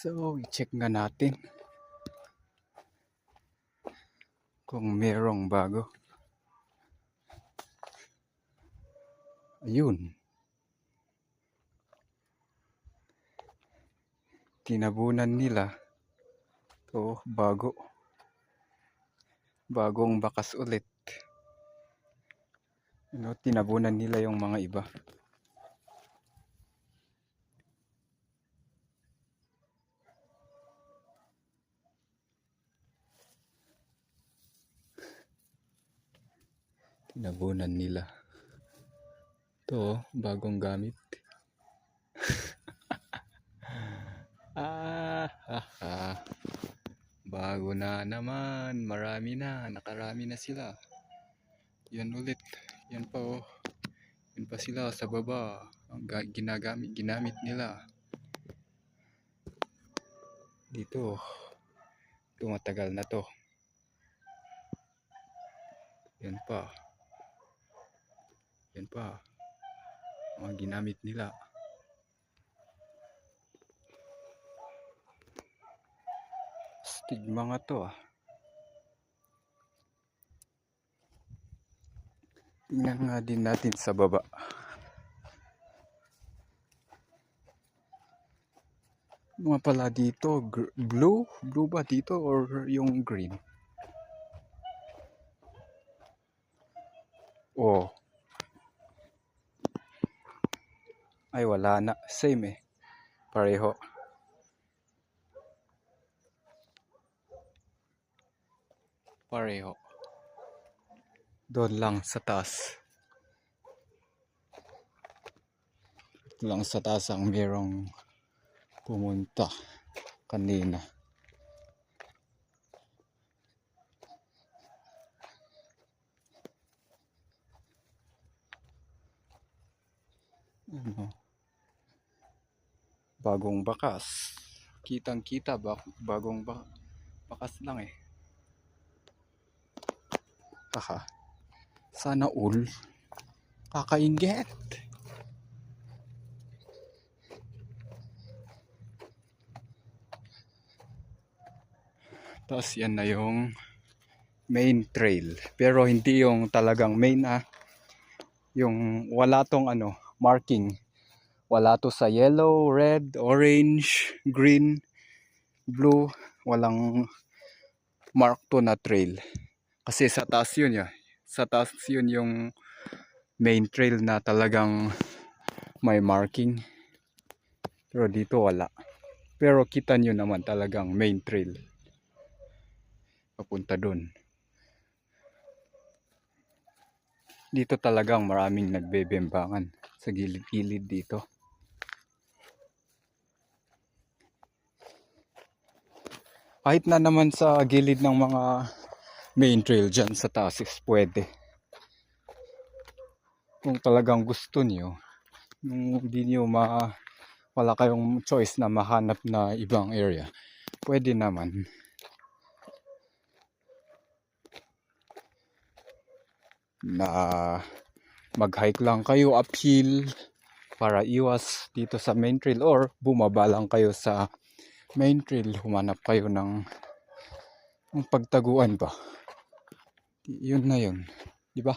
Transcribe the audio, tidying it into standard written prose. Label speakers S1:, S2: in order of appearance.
S1: So, i-check nga natin kung merong bago. Ayun. Tinabunan nila. So, bago. Bagong bakas ulit. Tinabunan nila yung mga iba. Tinabunan nila. Ito, bagong gamit. Bago na naman. Marami na. Nakarami na sila. Yan ulit. Yan pa oh. Yan pa sila sa baba. Ang ginamit nila. Dito. Tumatagal na to. Yan pa. Yan pa. Mga ginamit nila. Stigma nga to ah. Tingnan nga din natin sa baba. Mga pala dito, blue? Blue ba dito or yung green? Oh. Ay wala na. Same eh. Pareho. Pareho. Doon lang sa taas. Ito lang sa taas ang merong pumunta kanina. Bagong bakas. Kitang-kita bagong bakas lang eh. Haha. Sana all. Kakainget. Tapos yan na yung main trail. Pero hindi yung talagang main yung wala tong marking. Wala to sa yellow, red, orange, green, blue. Walang mark to na trail. Kasi sa taas yun ya. Sa taas yun yung main trail na talagang may marking. Pero dito wala. Pero kita nyo naman talagang main trail. Papunta dun. Dito talagang maraming nagbebembangan sa gilid-gilid dito. Kahit na naman sa gilid ng mga main trail dyan sa taas is pwede. Kung talagang gusto nyo, hindi nyo wala kayong choice na mahanap na ibang area, pwede naman. Na mag-hike lang kayo uphill para iwas dito sa main trail or bumaba lang kayo sa main trail, humanap kayo ng pagtaguan ba. Yun na yun, di ba?